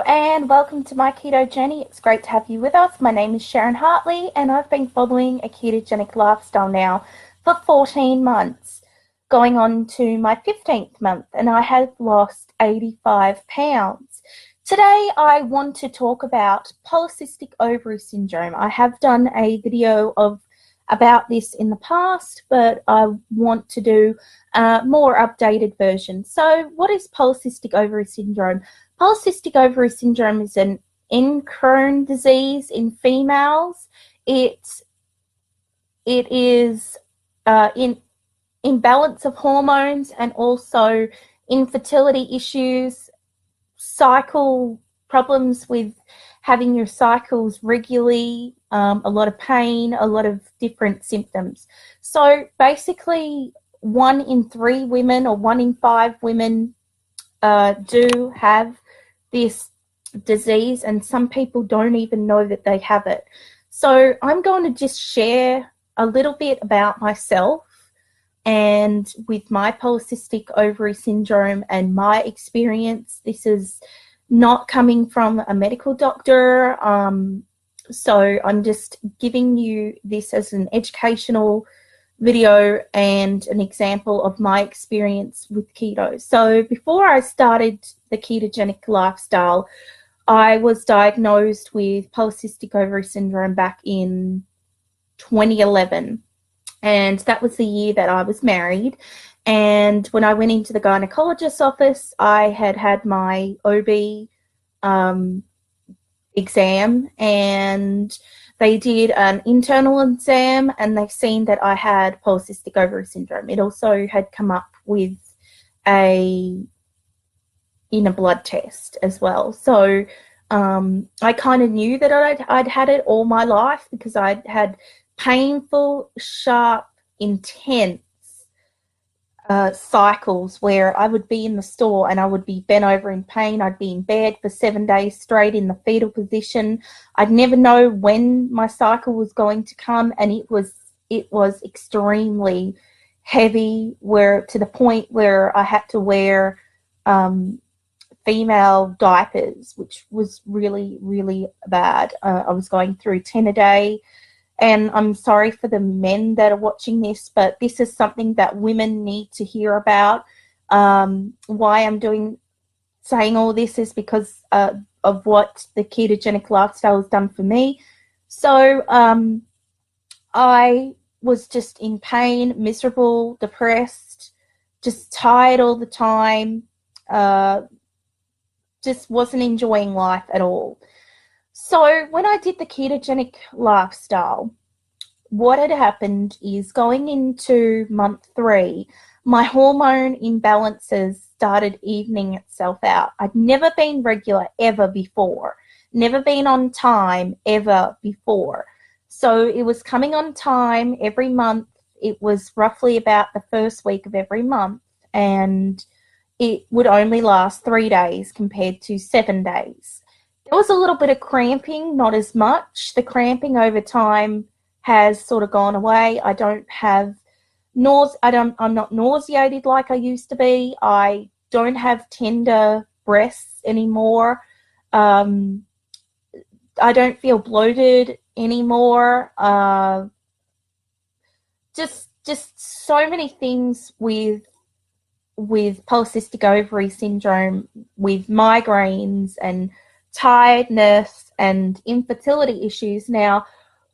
and welcome to my keto journey. It's great to have you with us. My name is Sharon Hartley and I've been following a ketogenic lifestyle now for 14 months, going on to my 15th month, and I have lost 85 pounds. Today I want to talk about polycystic ovary syndrome. I have done a video about this in the past, but I want to do a more updated version. So what is polycystic ovary syndrome? Polycystic ovary syndrome is an endocrine disease in females. It is imbalance of hormones and also infertility issues, cycle problems with having your cycles regularly, a lot of pain, a lot of different symptoms. So basically 1 in 3 women or 1 in 5 women do have this disease, and some people don't even know that they have it. So I'm going to just share a little bit about myself and with my polycystic ovary syndrome and my experience. This is not coming from a medical doctor, so I'm just giving you this as an educational video and an example of my experience with keto. So before I started the ketogenic lifestyle, I was diagnosed with polycystic ovary syndrome back in 2011, and that was the year that I was married. And when I went into the gynecologist's office, I had my OB exam, and they did an internal exam and they've seen that I had polycystic ovary syndrome. It also had come up with in a blood test as well. So I kind of knew that I'd had it all my life because I'd had painful, sharp, intense cycles where I would be in the store and I would be bent over in pain. I'd be in bed for 7 days straight in the fetal position. I'd never know when my cycle was going to come, and it was extremely heavy, where to the point where I had to wear female diapers, which was really, really bad. I was going through 10 a day. And I'm sorry for the men that are watching this, but this is something that women need to hear about. Why I'm saying all this is because of what the ketogenic lifestyle has done for me. So I was just in pain, miserable, depressed, just tired all the time, just wasn't enjoying life at all. So when I did the ketogenic lifestyle, what had happened is, going into month 3, my hormone imbalances started evening itself out. I'd never been regular ever before, never been on time ever before. So it was coming on time every month. It was roughly about the first week of every month, and it would only last 3 days compared to 7 days. There was a little bit of cramping, not as much. The cramping over time has sort of gone away. I don't have I'm not nauseated like I used to be. I don't have tender breasts anymore. I don't feel bloated anymore. Just so many things with polycystic ovary syndrome, with migraines and tiredness and infertility issues. Now,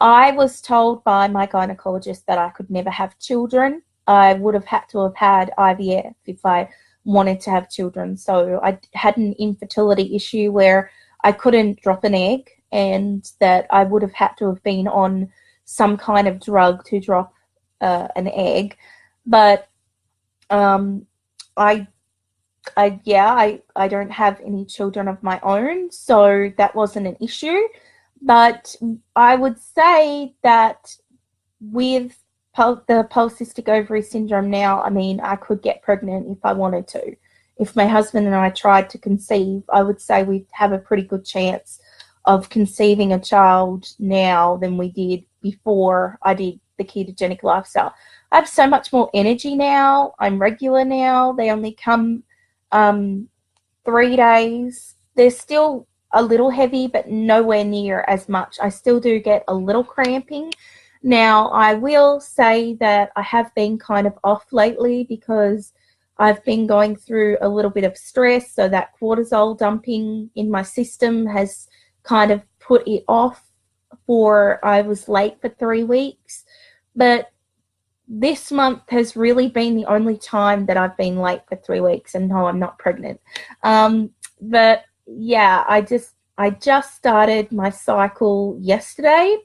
I was told by my gynecologist that I could never have children. I would have had to have had IVF if I wanted to have children. So I had an infertility issue where I couldn't drop an egg, and that I would have had to have been on some kind of drug to drop an egg. But I don't have any children of my own, so that wasn't an issue. But I would say that with the polycystic ovary syndrome now, I mean, I could get pregnant if I wanted to. If my husband and I tried to conceive, I would say we have a pretty good chance of conceiving a child now than we did before I did the ketogenic lifestyle. I have so much more energy now. I'm regular now. They only come 3 days. There's still a little heavy, but nowhere near as much. I still do get a little cramping. Now, I will say that I have been kind of off lately because I've been going through a little bit of stress, so that cortisol dumping in my system has kind of put it off. I was late for 3 weeks, but this month has really been the only time that I've been late for 3 weeks, and no, I'm not pregnant. But yeah, I just started my cycle yesterday,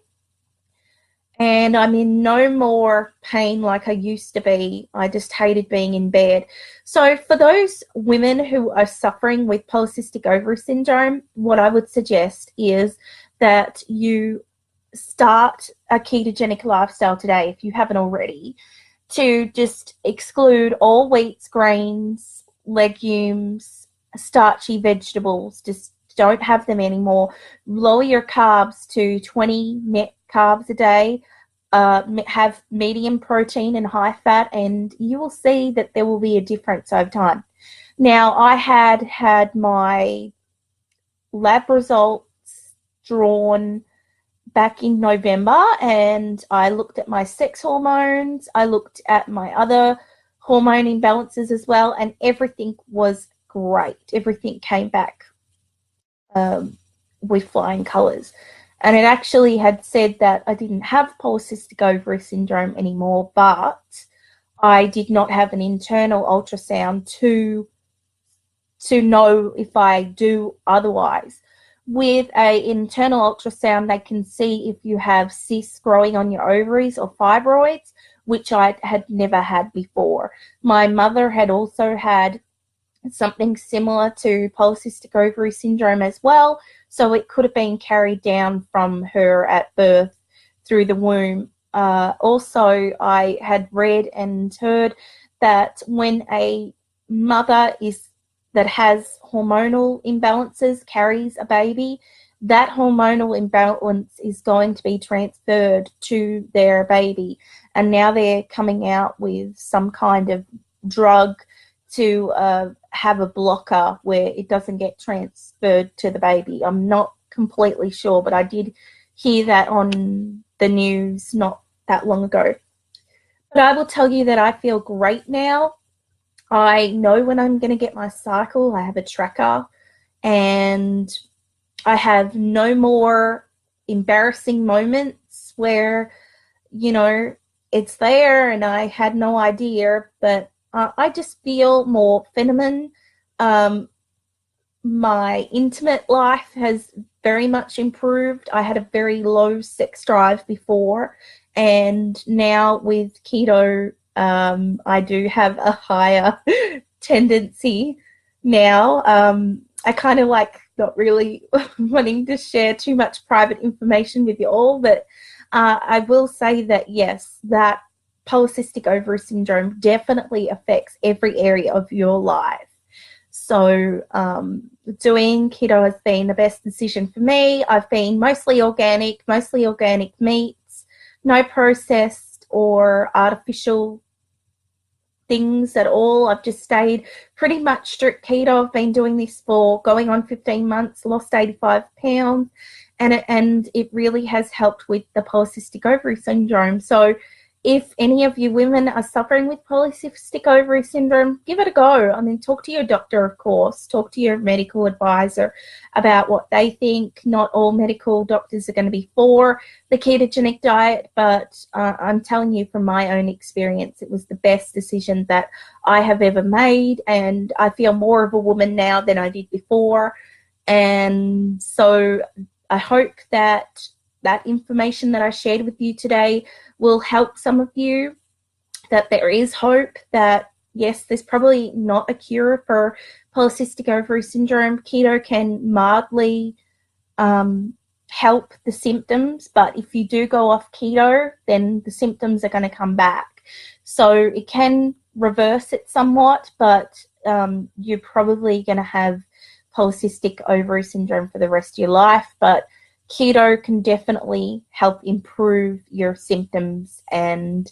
and I'm in no more pain like I used to be. I just hated being in bed. So for those women who are suffering with polycystic ovary syndrome, what I would suggest is that you start a ketogenic lifestyle today, if you haven't already, to just exclude all wheats, grains, legumes, starchy vegetables. Just don't have them anymore. Lower your carbs to 20 net carbs a day. Have medium protein and high fat, and you will see that there will be a difference over time. Now, I had my lab results drawn back in November, and I looked at my sex hormones. I looked at my other hormone imbalances as well, and everything was great. Everything came back with flying colors. And it actually had said that I didn't have polycystic ovary syndrome anymore, but I did not have an internal ultrasound to know if I do otherwise. With an internal ultrasound, they can see if you have cysts growing on your ovaries or fibroids, which I had never had before. My mother had also had something similar to polycystic ovary syndrome as well, so it could have been carried down from her at birth through the womb. Also, I had read and heard that when a mother that has hormonal imbalances carries a baby, that hormonal imbalance is going to be transferred to their baby. And now they're coming out with some kind of drug to have a blocker where it doesn't get transferred to the baby. I'm not completely sure, but I did hear that on the news not that long ago. But I will tell you that I feel great now. I know when I'm going to get my cycle. I have a tracker, and I have no more embarrassing moments where, it's there and I had no idea, but I just feel more feminine. My intimate life has very much improved. I had a very low sex drive before, and now with keto, I do have a higher tendency now. I kind of not really wanting to share too much private information with you all, but I will say that yes, that polycystic ovary syndrome definitely affects every area of your life. So doing keto has been the best decision for me. I've been mostly organic meats, no processed or artificial things at all. I've just stayed pretty much strict keto. I've been doing this for going on 15 months, lost 85 pounds, and it really has helped with the polycystic ovary syndrome. So if any of you women are suffering with polycystic ovary syndrome, give it a go. I mean, talk to your doctor, of course. Talk to your medical advisor about what they think. Not all medical doctors are going to be for the ketogenic diet, but I'm telling you from my own experience, it was the best decision that I have ever made, and I feel more of a woman now than I did before. And so I hope that that information that I shared with you today will help some of you, that there is hope, that yes, there's probably not a cure for polycystic ovary syndrome. Keto can mildly help the symptoms, but if you do go off keto, then the symptoms are going to come back. So it can reverse it somewhat, but you're probably going to have polycystic ovary syndrome for the rest of your life. But keto can definitely help improve your symptoms and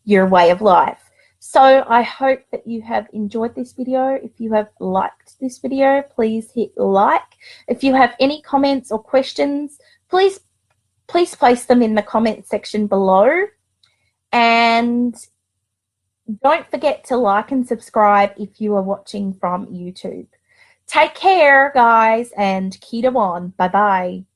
your way of life. So I hope that you have enjoyed this video. If you have liked this video, please hit like. If you have any comments or questions, please place them in the comment section below. And don't forget to like and subscribe if you are watching from YouTube. Take care, guys, and keto on. Bye-bye.